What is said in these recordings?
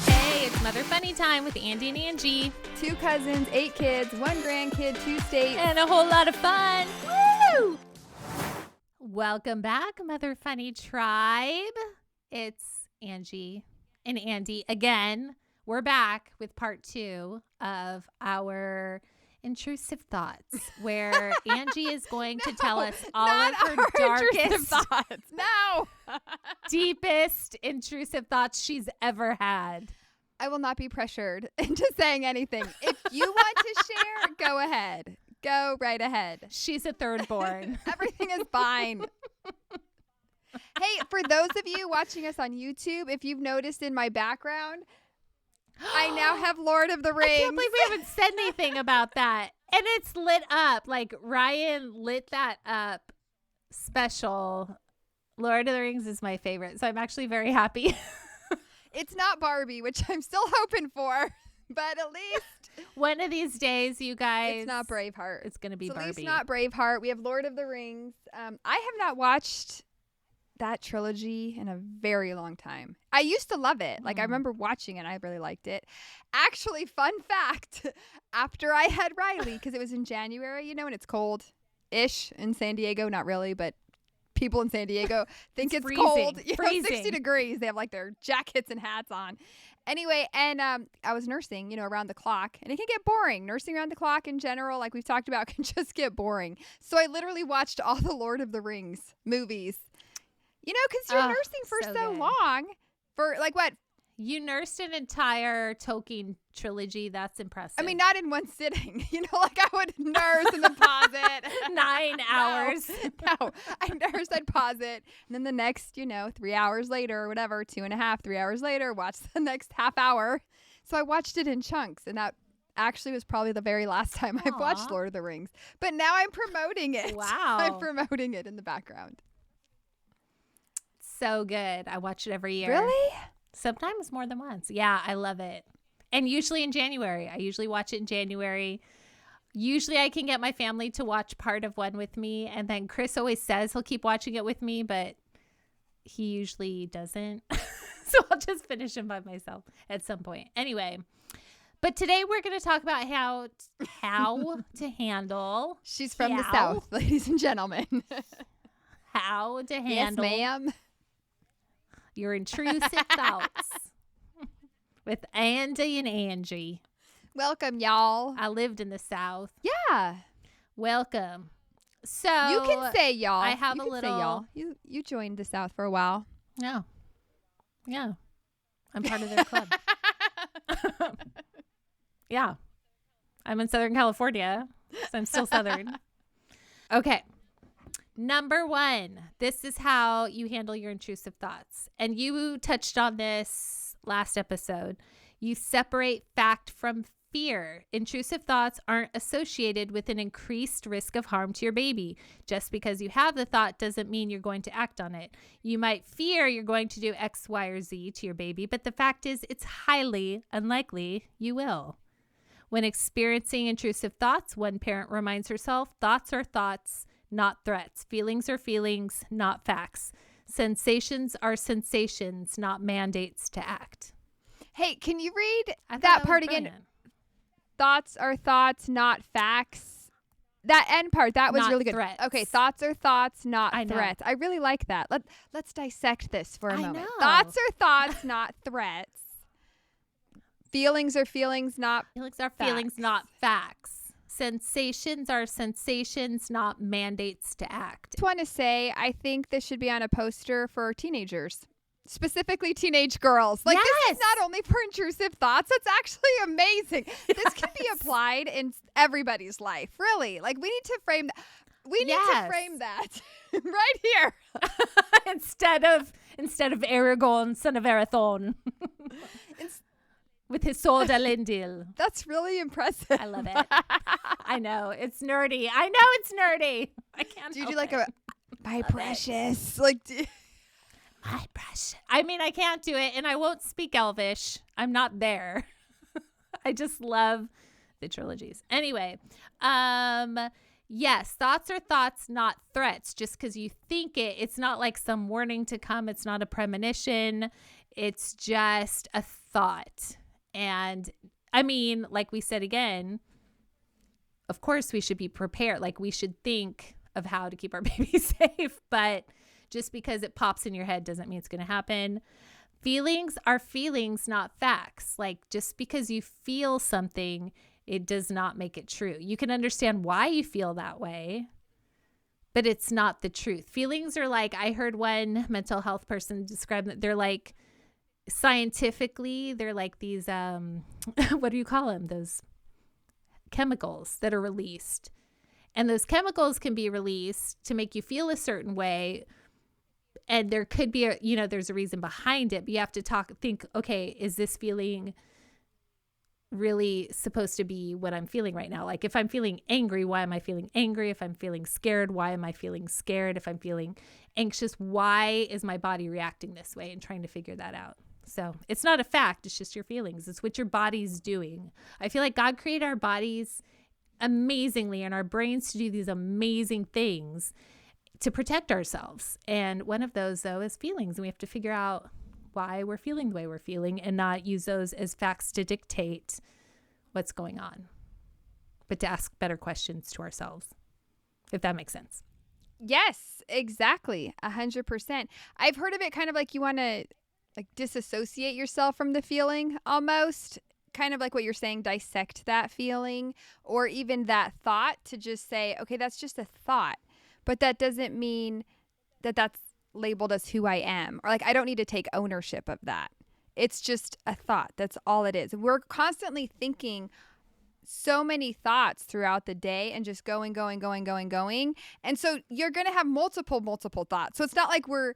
Hey, it's Mother Funny Time with Andie and Angie. 2 cousins, 8 kids, 1 grandkid, 2 states. And a whole lot of fun. Woo! Welcome back, Mother Funny Tribe. It's Angie and Andie again. We're back with part 2 of our intrusive thoughts, where Angie is going to tell us all of her darkest thoughts. No. deepest intrusive thoughts she's ever had. I will not be pressured into saying anything. If you want to share, go ahead. Go right ahead. She's a third born. Everything is fine. Hey, for those of you watching us on YouTube, if you've noticed in my background, I now have Lord of the Rings. I can't believe we haven't said anything about that. And it's lit up. Like, Ryan lit that up special. Lord of the Rings is my favorite, so I'm actually very happy. It's not Barbie, which I'm still hoping for, but at least one of these days, you guys. It's not Braveheart. It's going to be Barbie. At least not Braveheart. We have Lord of the Rings. I have not watched that trilogy in a very long time. I used to love it. Like, I remember watching it. I really liked it. Actually, fun fact, after I had Riley, because it was in January, you know, and it's cold-ish in San Diego. Not really, but people in San Diego think it's cold. You know, 60 degrees. They have like their jackets and hats on. Anyway, and I was nursing, you know, around the clock, and it can get boring. Nursing around the clock in general, like we've talked about, can just get boring. So I literally watched all the Lord of the Rings movies. You know, because you're nursing for so long. For like what? You nursed an entire Tolkien trilogy. That's impressive. I mean, not in one sitting. You know, like I would nurse and then pause it. 9 hours. No, I nursed, I'd pause it. And then the next, 3 hours later or whatever, 2.5, 3 hours later, watch the next half hour. So I watched it in chunks. And that actually was probably the very last time I've watched Lord of the Rings. But now I'm promoting it. Wow. I'm promoting it in the background. So good. I watch it every year. Really? Sometimes more than once. Yeah, I love it. And usually in January. I usually watch it in January. Usually I can get my family to watch part of one with me. And then Chris always says he'll keep watching it with me, but he usually doesn't. So I'll just finish him by myself at some point. Anyway, but today we're going to talk about how to handle. She's from the South, ladies and gentlemen. How to handle. Yes, ma'am. Your intrusive thoughts with Andie and Angie. Welcome, y'all. I lived in the South. Yeah. Welcome. So you can say y'all. I have you a can little. Say y'all. You joined the South for a while. Yeah. Yeah. I'm part of their club. Yeah. I'm in Southern California, so I'm still Southern. Okay. Number 1, this is how you handle your intrusive thoughts. And you touched on this last episode. You separate fact from fear. Intrusive thoughts aren't associated with an increased risk of harm to your baby. Just because you have the thought doesn't mean you're going to act on it. You might fear you're going to do X, Y, or Z to your baby, but the fact is it's highly unlikely you will. When experiencing intrusive thoughts, one parent reminds herself, thoughts are thoughts, not threats. Feelings are feelings, not facts. Sensations are sensations, not mandates to act. Hey, can you read that part again? Thoughts are thoughts, not facts. That end part, that was not really good. Threats. Okay, thoughts are thoughts, not threats. I really like that. Let's dissect this for a moment. Know. Thoughts are thoughts, not threats. Feelings are feelings, not feelings, not facts. Sensations are sensations, not mandates to act. I just want to say, I think this should be on a poster for teenagers, specifically teenage girls. Like, This is not only for intrusive thoughts. It's actually amazing. This can be applied in everybody's life, really. Like, we need to frame that. We need to frame that right here. instead of Aragorn, son of Arathorn. With his sword Elendil. That's really impressive. I love it. I know. It's nerdy. I know it's nerdy. I can't. Do you do like my precious? Like, my precious. I mean, I can't do it, and I won't speak Elvish. I'm not there. I just love the trilogies. Anyway, yes, thoughts are thoughts, not threats. Just because you think it, it's not like some warning to come. It's not a premonition. It's just a thought. And I mean, like we said again, of course we should be prepared. Like we should think of how to keep our baby safe, but just because it pops in your head doesn't mean it's going to happen. Feelings are feelings, not facts. Like just because you feel something, it does not make it true. You can understand why you feel that way, but it's not the truth. Feelings are like, I heard one mental health person describe that they're like, scientifically, they're like these, what do you call them? Those chemicals that are released. And those chemicals can be released to make you feel a certain way. And there could be there's a reason behind it, but you have to think, okay, is this feeling really supposed to be what I'm feeling right now? Like if I'm feeling angry, why am I feeling angry? If I'm feeling scared, why am I feeling scared? If I'm feeling anxious, why is my body reacting this way? And trying to figure that out. So it's not a fact. It's just your feelings. It's what your body's doing. I feel like God created our bodies amazingly and our brains to do these amazing things to protect ourselves. And one of those, though, is feelings. And we have to figure out why we're feeling the way we're feeling and not use those as facts to dictate what's going on, but to ask better questions to ourselves, if that makes sense. Yes, exactly. 100%. I've heard of it kind of like you want to like disassociate yourself from the feeling almost, kind of like what you're saying, dissect that feeling or even that thought to just say, okay, that's just a thought. But that doesn't mean that that's labeled as who I am, or like I don't need to take ownership of that. It's just a thought. That's all it is. We're constantly thinking so many thoughts throughout the day and just going. And so you're going to have multiple thoughts. So it's not like we're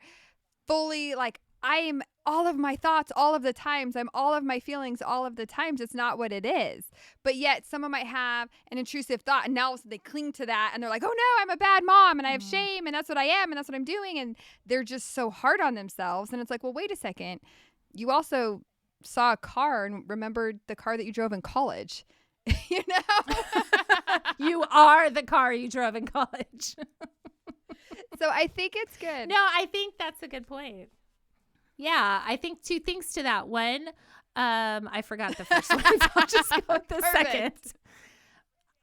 fully like, I am all of my thoughts all of the times. I'm all of my feelings all of the times. It's not what it is. But yet someone might have an intrusive thought and now they cling to that and they're like, oh no, I'm a bad mom and I have shame and that's what I am and that's what I'm doing. And they're just so hard on themselves. And it's like, well, wait a second. You also saw a car and remembered the car that you drove in college. You know? You are the car you drove in college. So I think it's good. No, I think that's a good point. Yeah, I think two things to that. One, I forgot the first one, so I'll just go with the second.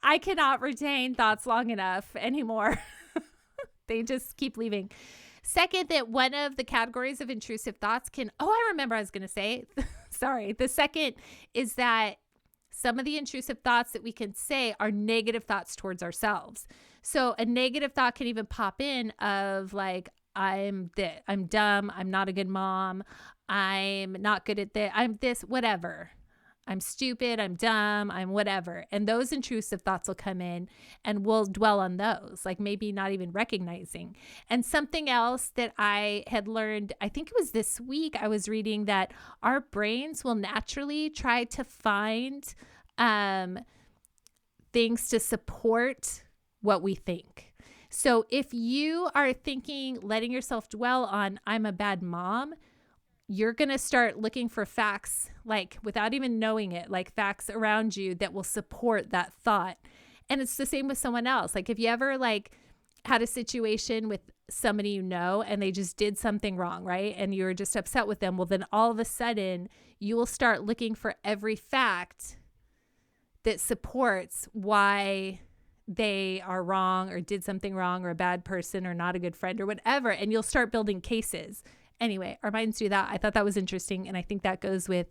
I cannot retain thoughts long enough anymore. They just keep leaving. Second, that one of the categories of intrusive thoughts I remember I was going to say, sorry. The second is that some of the intrusive thoughts that we can say are negative thoughts towards ourselves. So a negative thought can even pop in of like, I'm dumb. I'm not a good mom. I'm not good at this. I'm this, whatever. I'm stupid. I'm dumb. I'm whatever. And those intrusive thoughts will come in and we'll dwell on those, like maybe not even recognizing. And something else that I had learned, I think it was this week, I was reading that our brains will naturally try to find things to support what we think. So if you are thinking, letting yourself dwell on, I'm a bad mom, you're going to start looking for facts, like without even knowing it, like facts around you that will support that thought. And it's the same with someone else. Like if you ever like had a situation with somebody you know and they just did something wrong, right? And you're just upset with them. Well, then all of a sudden you will start looking for every fact that supports why they are wrong or did something wrong or a bad person or not a good friend or whatever. And you'll start building cases. Anyway, our minds do that. I thought that was interesting. And I think that goes with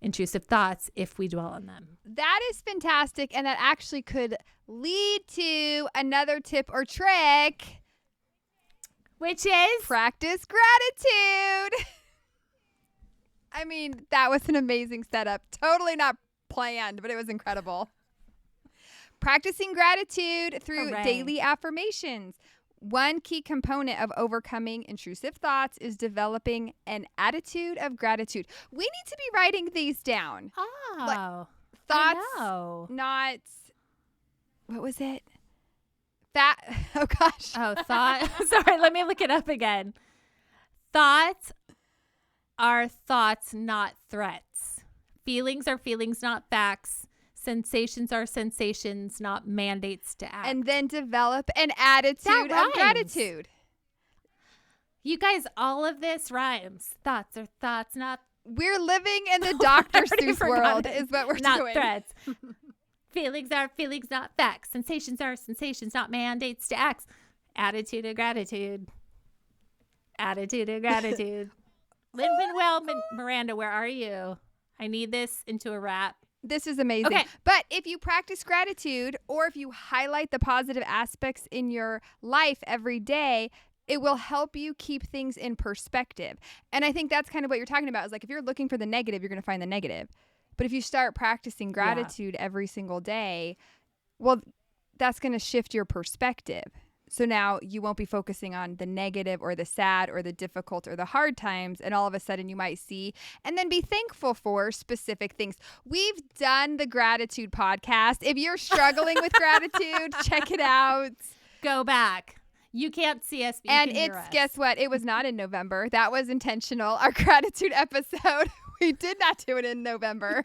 intrusive thoughts if we dwell on them. That is fantastic. And that actually could lead to another tip or trick, which is practice gratitude. I mean, that was an amazing setup. Totally not planned, but it was incredible. Practicing gratitude through daily affirmations. One key component of overcoming intrusive thoughts is developing an attitude of gratitude. We need to be writing these down. Oh, thoughts, not, what was it? Oh gosh. Oh, thought. Sorry, let me look it up again. Thoughts are thoughts, not threats. Feelings are feelings, not facts. Sensations are sensations, not mandates to act. And then develop an attitude of gratitude. You guys, all of this rhymes. Thoughts are thoughts, not We're living in the Dr. already Seuss forgot world it. is what we're not doing. threats. Feelings are feelings, not facts. Sensations are sensations, not mandates to acts. Attitude of gratitude. Attitude of gratitude. Lin-Manuel Miranda, where are you? I need this into a rap. This is amazing. Okay. But if you practice gratitude, or if you highlight the positive aspects in your life every day, it will help you keep things in perspective. And I think that's kind of what you're talking about, is like if you're looking for the negative, you're going to find the negative. But if you start practicing gratitude every single day, well, that's going to shift your perspective. So now you won't be focusing on the negative or the sad or the difficult or the hard times. And all of a sudden you might see and then be thankful for specific things. We've done the gratitude podcast. If you're struggling with gratitude, check it out. Go back. You can't see us, but you And can hear us. guess what? It was not in November. That was intentional. Our gratitude episode, we did not do it in November.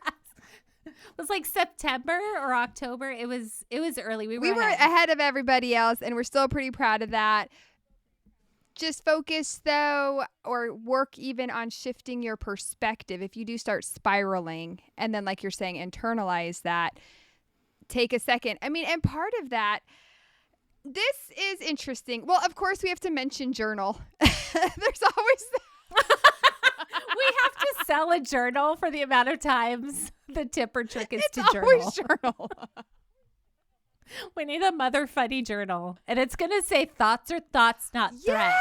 It was like September or October. It was early. We were ahead of everybody else, and we're still pretty proud of that. Just focus, though, or work even on shifting your perspective. If you do start spiraling, and then, like you're saying, internalize that, take a second. I mean, and part of that, this is interesting. Well, of course, we have to mention journal. There's always we have to sell a journal for the amount of times the tip or trick is to journal. always journal. We need a mother funny journal. And it's going to say thoughts are thoughts, not threats.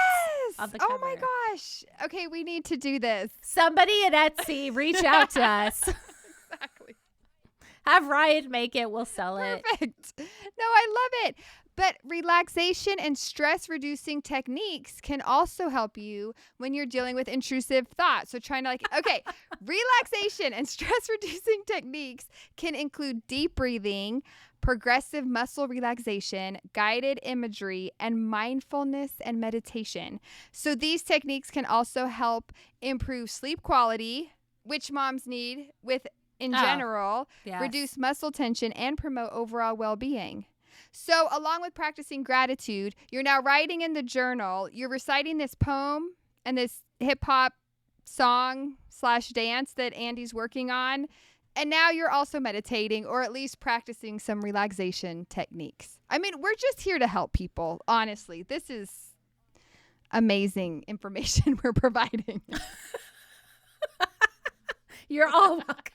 On the Oh cover. my gosh. Okay, we need to do this. Somebody at Etsy, reach out to us. Exactly. Have Ryan make it. We'll sell it. Perfect. No, I love it. But relaxation and stress reducing techniques can also help you when you're dealing with intrusive thoughts. So trying to relaxation and stress reducing techniques can include deep breathing, progressive muscle relaxation, guided imagery, and mindfulness and meditation. So these techniques can also help improve sleep quality, which moms need in general, yes. reduce muscle tension, and promote overall well-being. So along with practicing gratitude, you're now writing in the journal, you're reciting this poem and this hip hop song / dance that Andie's working on. And now you're also meditating, or at least practicing some relaxation techniques. I mean, we're just here to help people. Honestly, this is amazing information we're providing. You're all welcome.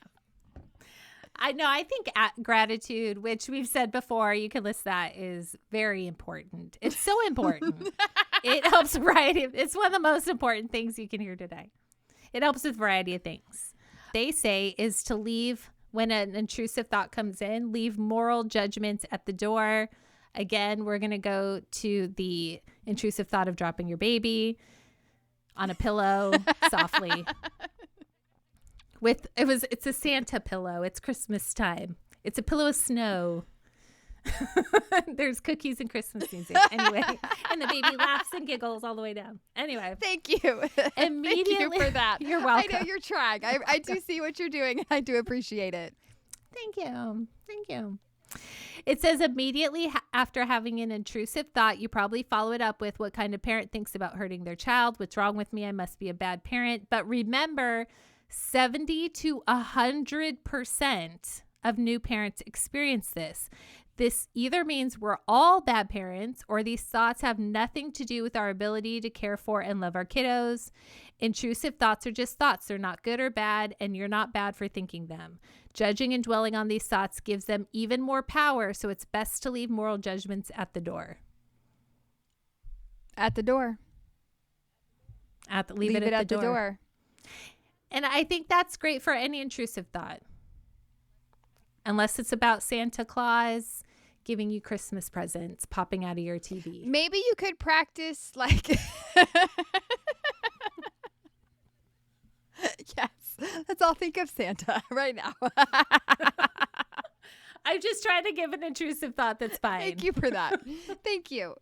I know. I think gratitude, which we've said before, you can list that, is very important. It's so important. It helps variety. It's one of the most important things you can hear today. It helps with variety of things. They say is to leave when an intrusive thought comes in, leave moral judgments at the door. Again, we're going to go to the intrusive thought of dropping your baby on a pillow softly. It's a Santa pillow. It's Christmas time. It's a pillow of snow. There's cookies and Christmas music. Anyway, and the baby laughs and giggles all the way down. Anyway. Thank you. Immediately. Thank you for that. You're welcome. I know you're trying. I do see what you're doing, and I do appreciate it. Thank you. Thank you. It says immediately after having an intrusive thought, you probably follow it up with what kind of parent thinks about hurting their child. What's wrong with me? I must be a bad parent. But remember, 70 to 100% of new parents experience this. This either means we're all bad parents, or these thoughts have nothing to do with our ability to care for and love our kiddos. Intrusive thoughts are just thoughts. They're not good or bad, and you're not bad for thinking them. Judging and dwelling on these thoughts gives them even more power, so it's best to leave moral judgments at the door. At the door. Leave it at the door. And I think that's great for any intrusive thought. Unless it's about Santa Claus giving you Christmas presents popping out of your TV. Maybe you could practice Yes. Let's all think of Santa right now. I'm just trying to give an intrusive thought that's fine. Thank you for that. Thank you.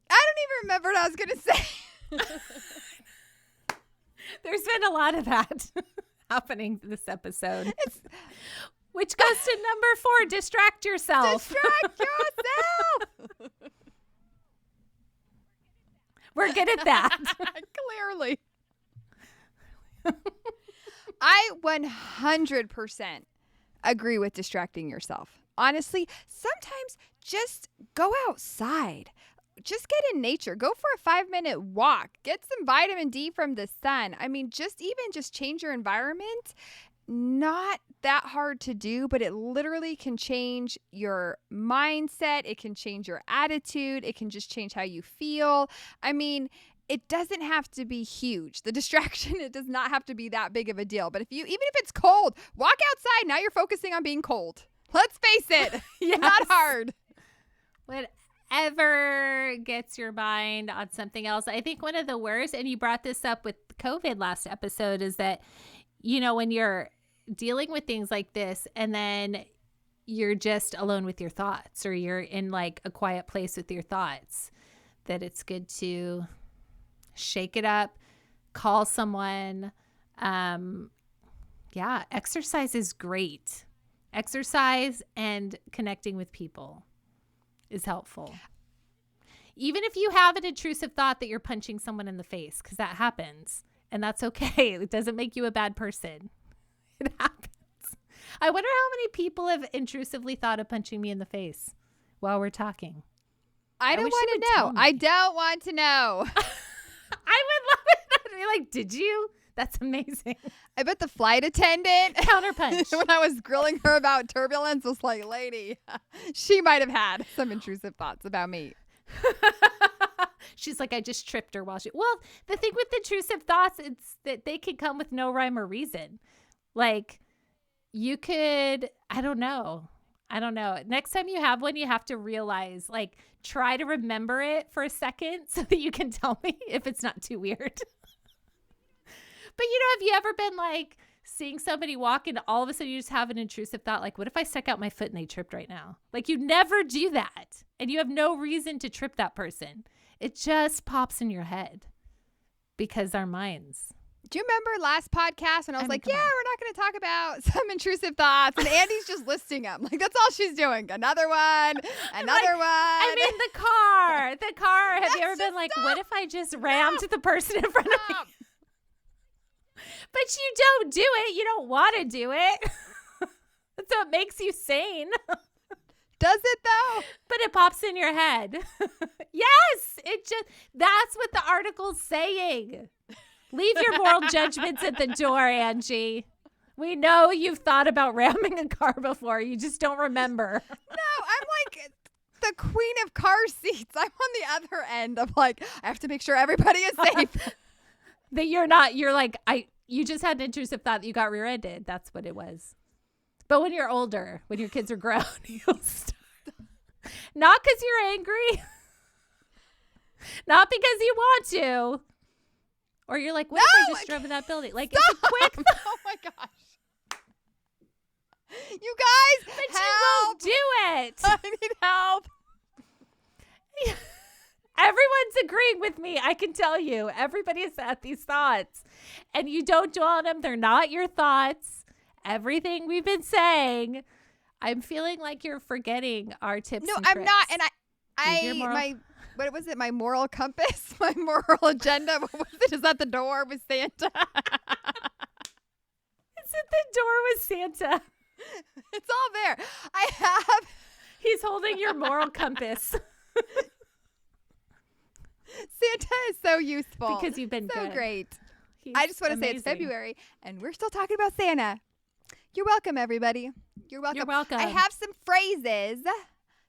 I don't even remember what I was going to say. There's been a lot of that happening this episode. Which goes to number 4, distract yourself. Distract yourself. We're good at that. Clearly. I 100% agree with distracting yourself. Honestly, sometimes just go outside. Just get in nature. Go for a 5-minute walk. Get some vitamin D from the sun. I mean, just change your environment. Not that hard to do, but it literally can change your mindset. It can change your attitude. It can just change how you feel. I mean, it doesn't have to be huge. The distraction, it does not have to be that big of a deal. But even if it's cold, walk outside. Now you're focusing on being cold. Let's face it. Yes. Not hard. Whatever gets your mind on something else. I think one of the worst, and you brought this up with COVID last episode, is that, when you're dealing with things like this and then you're just alone with your thoughts, or you're in like a quiet place with your thoughts, that it's good to shake it up, call someone. Exercise is great. Exercise and connecting with people is helpful. Even if you have an intrusive thought that you're punching someone in the face, because that happens, and that's okay. It doesn't make you a bad person. It happens. I wonder how many people have intrusively thought of punching me in the face while we're talking. I don't want to know. I don't want to know. I would love it. I'd be like, did you? That's amazing. I bet the flight attendant counterpunch when I was grilling her about turbulence was like, lady, she might have had some intrusive thoughts about me. She's like, I just tripped her well, the thing with intrusive thoughts, it's that they can come with no rhyme or reason. Like, you could, I don't know. Next time you have one, you have to realize, like, try to remember it for a second so that you can tell me if it's not too weird. But, have you ever been like seeing somebody walk and all of a sudden you just have an intrusive thought, like, what if I stuck out my foot and they tripped right now? Like, you never do that. And you have no reason to trip that person. It just pops in your head because our minds. Do you remember last podcast when I was we're not going to talk about some intrusive thoughts, and Andie's just listing them. Like, that's all she's doing. Another one, another one. I mean, the car. Have you ever been like, what if I just rammed the person in front of me? But you don't do it. You don't want to do it. That's what makes you sane. Does it though? But it pops in your head. Yes, that's what the article's saying. Leave your moral judgments at the door, Angie. We know you've thought about ramming a car before. You just don't remember. No, I'm like the queen of car seats. I'm on the other end of like, I have to make sure everybody is safe. That you just had an intrusive thought that you got rear-ended. That's what it was. But when you're older, when your kids are grown, you'll stop. Not because you're angry. Not because you want to. Or you're like, what if I just drove in that building? Like, it's a quick. Oh my gosh. You guys, but help. You won't do it. I need help. Everyone's agreeing with me. I can tell you. Everybody has had these thoughts. And you don't dwell on them. They're not your thoughts. Everything we've been saying. I'm feeling like you're forgetting our tips. No, and I'm tricks. not. And what was it? My moral compass? My moral agenda? What was it? Is that the door with Santa? It's at the door with Santa. It's all there. He's holding your moral compass. Santa is so useful. Because you've been so good. Great. He's I just want to say amazing. it's February, and we're still talking about Santa. You're welcome, everybody. You're welcome. You're welcome. I have some phrases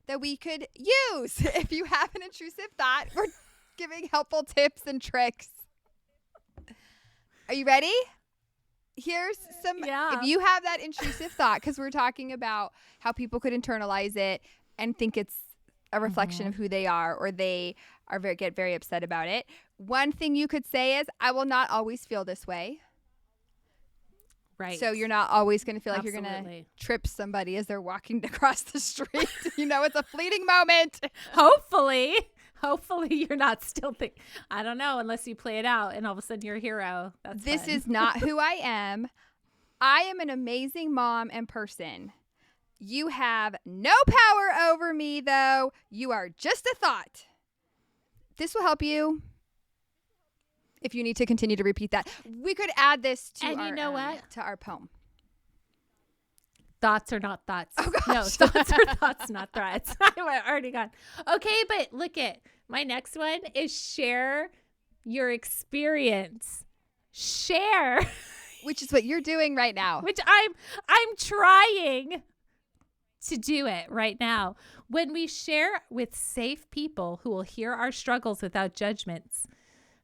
that we could use if you have an intrusive thought. We're giving helpful tips and tricks. Are you ready? Here's some. Yeah. If you have that intrusive thought, because we're talking about how people could internalize it and think it's a reflection of who they are, or they get very upset about it. One thing you could say is, I will not always feel this way. Right. So you're not always going to feel like Absolutely. you're going to trip somebody as they're walking across the street. It's a fleeting moment. Hopefully you're not still thinking. I don't know, unless you play it out and all of a sudden you're a hero. This fun. is not who I am. I am an amazing mom and person. You have no power over me, though. You are just a thought. This will help you if you need to continue to repeat that. We could add this to And our, you know what? to our poem. Thoughts are not thoughts. Oh, gosh. No, thoughts are thoughts, not threats. I already got. Okay, but look at my next one is share your experience. Share. Which is what you're doing right now. Which I'm trying to do it right now. When we share with safe people who will hear our struggles without judgments,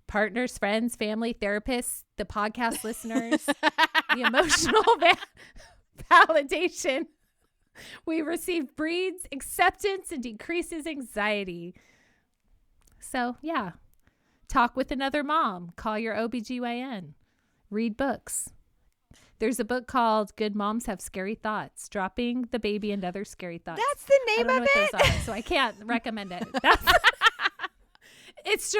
partners, friends, family, therapists, the podcast listeners, the emotional validation we receive breeds acceptance and decreases anxiety. So yeah, talk with another mom, call your OBGYN, read books. There's a book called Good Moms Have Scary Thoughts, Dropping the Baby and Other Scary Thoughts. That's the name I don't of know it. what those are, so I can't recommend it. It's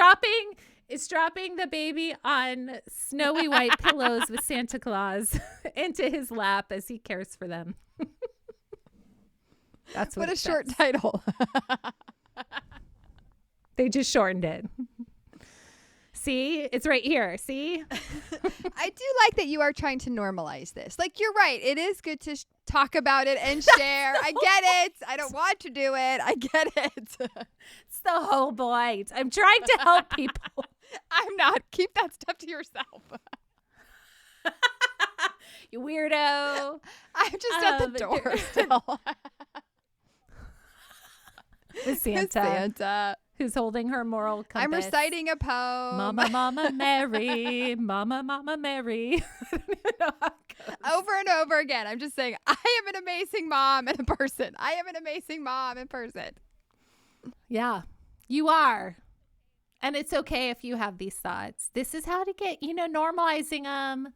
dropping the baby on snowy white pillows with Santa Claus into his lap as he cares for them. That's what a it short says. title. They just shortened it. See, it's right here. See? I do like that you are trying to normalize this. Like, you're right. It is good to talk about it and share. I get it. I don't want to do it. I get it. It's the whole point. I'm trying to help people. I'm not. Keep that stuff to yourself. You weirdo. I'm just at the door still. With Santa. Who's holding her moral compass. I'm reciting a poem. Mama, Mama Mary. Mama, Mama Mary. I don't even know how it goes. Over and over again. I'm just saying, I am an amazing mom and a person. I am an amazing mom and person. Yeah, you are. And it's okay if you have these thoughts. This is how to get, normalizing them.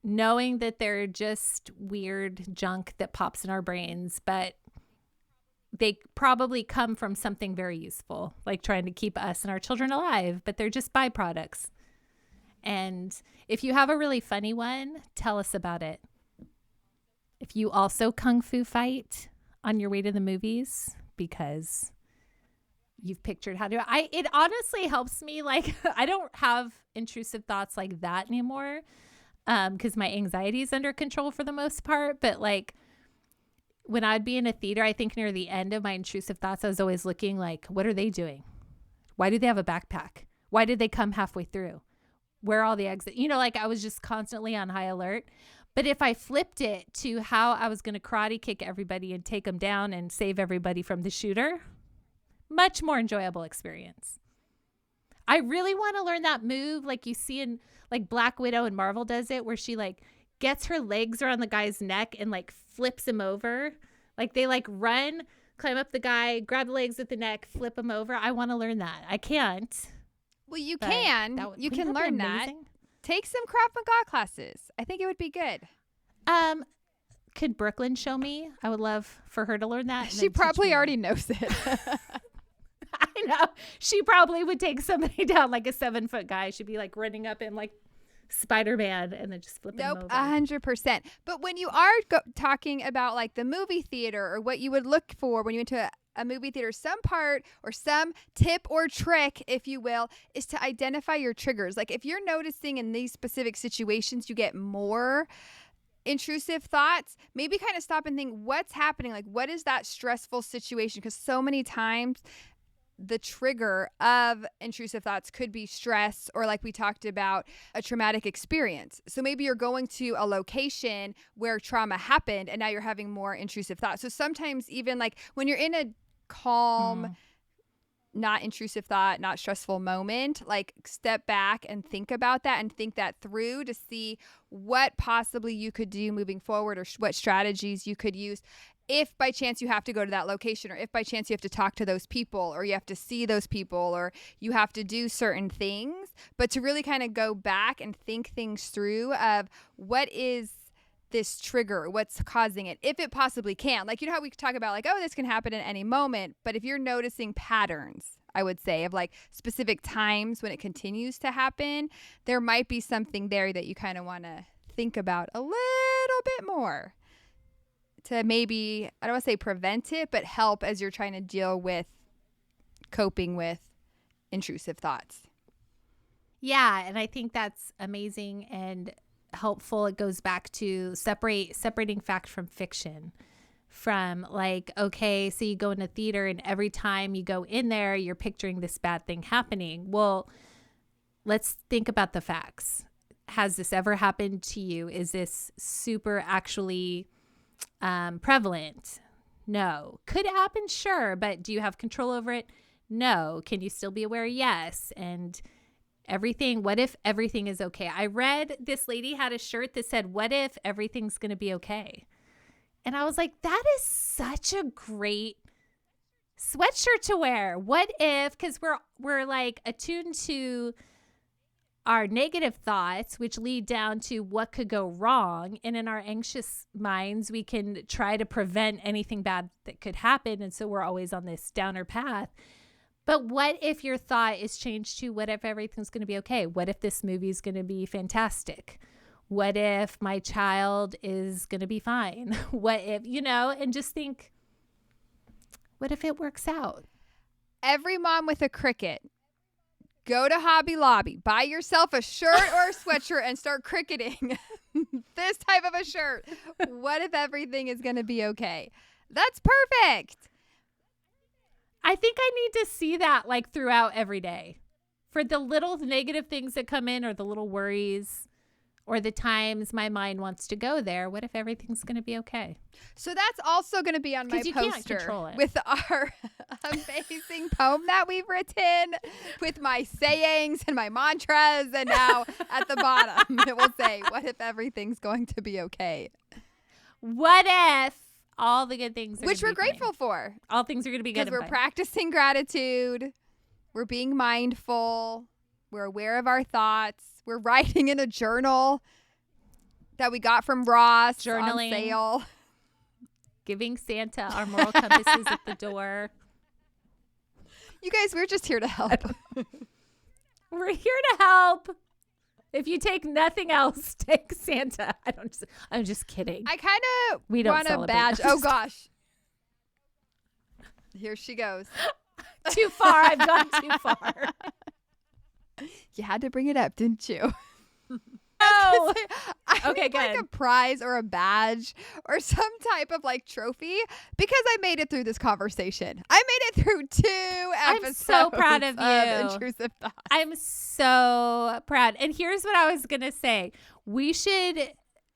Knowing that they're just weird junk that pops in our brains, but they probably come from something very useful, like trying to keep us and our children alive, but they're just byproducts. And if you have a really funny one, tell us about it. If you also kung fu fight on your way to the movies because you've pictured how to, it honestly helps me. Like, I don't have intrusive thoughts like that anymore because my anxiety is under control for the most part. But like, when I'd be in a theater, I think near the end of my intrusive thoughts, I was always looking like, what are they doing? Why do they have a backpack? Why did they come halfway through? Where are all the exits? Like I was just constantly on high alert. But if I flipped it to how I was going to karate kick everybody and take them down and save everybody from the shooter, much more enjoyable experience. I really want to learn that move like you see in like Black Widow and Marvel does it, where she like gets her legs around the guy's neck and like flips him over. Like they like run, climb up the guy, grab the legs at the neck, flip him over. I want to learn that. I can't. Well, you can. You can learn that. Take some Krav Maga classes. I think it would be good. Could Brooklyn show me? I would love for her to learn that. She probably already knows it. I know. She probably would take somebody down like a 7-foot guy. She'd be like running up and like Spider-Man and then just flipping him over. 100%. But when you are talking about like the movie theater or what you would look for when you went to a movie theater, some part or some tip or trick, if you will, is to identify your triggers. Like if you're noticing in these specific situations, you get more intrusive thoughts, maybe kind of stop and think, what's happening? Like, what is that stressful situation? Because so many times the trigger of intrusive thoughts could be stress or, like we talked about, a traumatic experience. So maybe you're going to a location where trauma happened and now you're having more intrusive thoughts. So sometimes even like when you're in a calm, not intrusive thought, not stressful moment, like step back and think about that and think that through to see what possibly you could do moving forward or what strategies you could use if by chance you have to go to that location, or if by chance you have to talk to those people, or you have to see those people, or you have to do certain things. But to really kind of go back and think things through of what is this trigger, what's causing it, if it possibly can. Like, you know how we talk about like, oh, this can happen at any moment. But if you're noticing patterns, I would say, of like specific times when it continues to happen, there might be something there that you kind of want to think about a little bit more to maybe, I don't want to say prevent it, but help as you're trying to deal with coping with intrusive thoughts. Yeah, and I think that's amazing and helpful. It goes back to separating fact from fiction. From like, okay, so you go in a theater and every time you go in there, you're picturing this bad thing happening. Well, let's think about the facts. Has this ever happened to you? Is this super actually prevalent? No. Could it happen? Sure. But do you have control over it? No. Can you still be aware? Yes. And everything, what if everything is okay? I read this lady had a shirt that said, what if everything's going to be okay? And I was like, that is such a great sweatshirt to wear. What if, because we're like attuned to our negative thoughts, which lead down to what could go wrong. And in our anxious minds, we can try to prevent anything bad that could happen. And so we're always on this downer path. But what if your thought is changed to, what if everything's going to be okay? What if this movie is going to be fantastic? What if my child is going to be fine? What if, and just think, what if it works out? Every mom with a cricket, go to Hobby Lobby, buy yourself a shirt or a sweatshirt and start cricketing this type of a shirt. What if everything is going to be okay? That's perfect. I think I need to see that like throughout every day for the little negative things that come in or the little worries. Or the times my mind wants to go there. What if everything's going to be okay? So that's also going to be on my poster with our amazing poem that we've written with my sayings and my mantras. And now at the bottom, it will say, what if everything's going to be okay? What if all the good things are which we're grateful for. All things are going to be good. Because we're practicing gratitude. We're being mindful. We're aware of our thoughts. We're writing in a journal that we got from Ross Journaling, on sale. Giving Santa our moral compasses at the door. You guys, we're just here to help. We're here to help. If you take nothing else, take Santa. I'm just kidding. I kind of want a badge. Oh, gosh. Here she goes. Too far. I've gone too far. You had to bring it up, didn't you? No. I need like a prize or a badge or some type of like trophy because I made it through this conversation. I made it through 2 episodes. I'm so proud of you. Intrusive Thoughts. I'm so proud. And here's what I was going to say. We should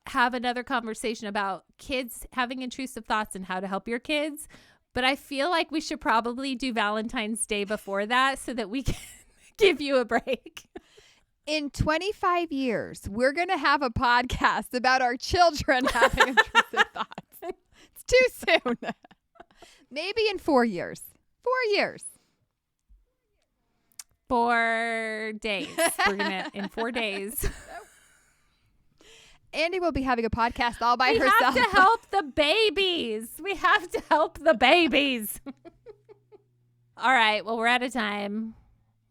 have another conversation about kids having intrusive thoughts and how to help your kids. But I feel like we should probably do Valentine's Day before that so that we can give you a break. In 25 years, we're going to have a podcast about our children having intrusive thoughts. It's too soon. Maybe in 4 years. 4 years. 4 days. We're going to, in 4 days. Andie will be having a podcast all by herself. We have to help the babies. We have to help the babies. All right. Well, we're out of time.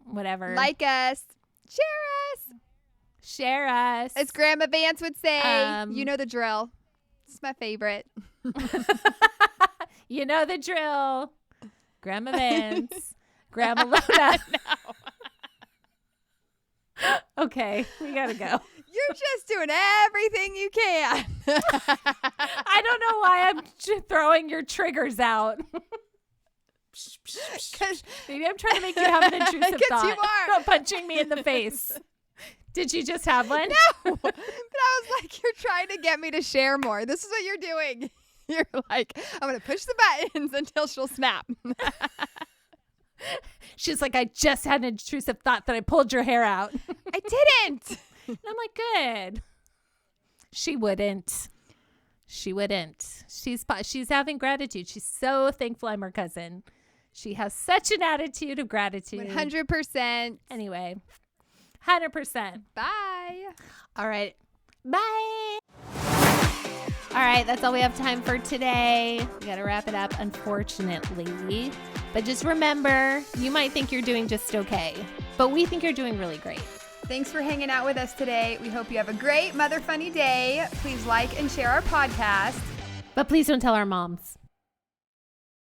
Whatever. Like us. Share us. Share us. As Grandma Vance would say, you know the drill. It's my favorite. You know the drill. Grandma Vance. Grandma Lona. No. Okay, we gotta go. You're just doing everything you can. I don't know why I'm throwing your triggers out. Maybe I'm trying to make you have an intrusive thought. You are. Not punching me in the face. Did you just have one? No. But I was like, you're trying to get me to share more. This is what you're doing. You're like, I'm going to push the buttons until she'll snap. She's like, I just had an intrusive thought that I pulled your hair out. I didn't. And I'm like, good. She wouldn't. She's having gratitude. She's so thankful I'm her cousin. She has such an attitude of gratitude. 100%. Anyway, 100%. Bye. All right. Bye. All right. That's all we have time for today. We got to wrap it up, unfortunately. But just remember, you might think you're doing just okay, but we think you're doing really great. Thanks for hanging out with us today. We hope you have a great Mother Funny day. Please like and share our podcast. But please don't tell our moms.